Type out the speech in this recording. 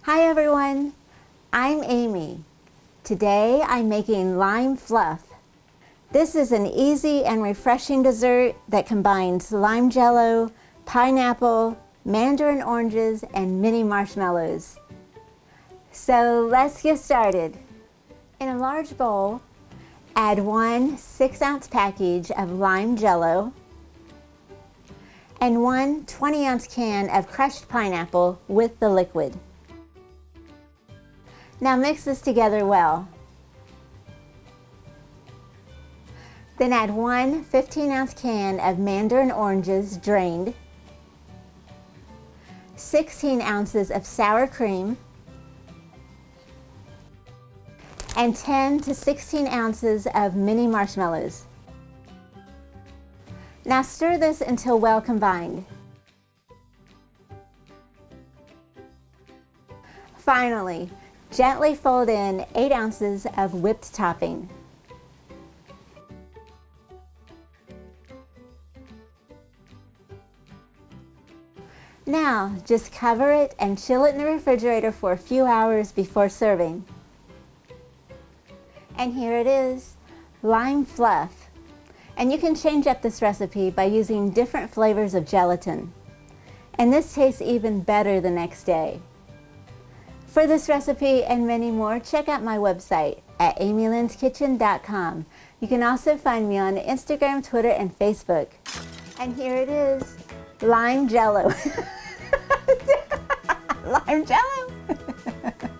Hi everyone, I'm Amy. Today I'm making Lime Fluff. This is an easy and refreshing dessert that combines lime jello, pineapple, mandarin oranges, and mini marshmallows. So let's get started. In a large bowl, add one 6-ounce package of lime jello and one 20-ounce can of crushed pineapple with the liquid. Now mix this together well. Then add one 15-ounce can of mandarin oranges drained, 16 ounces of sour cream, and 10 to 16 ounces of mini marshmallows. Now stir this until well combined. Finally, gently fold in 8 ounces of whipped topping. Now, just cover it and chill it in the refrigerator for a few hours before serving. And here it is, Lime Fluff. And you can change up this recipe by using different flavors of gelatin. And this tastes even better the next day. For this recipe and many more, check out my website at amylynskitchen.com. You can also find me on Instagram, Twitter, and Facebook. And here it is, Lime Jello. Lime Jello.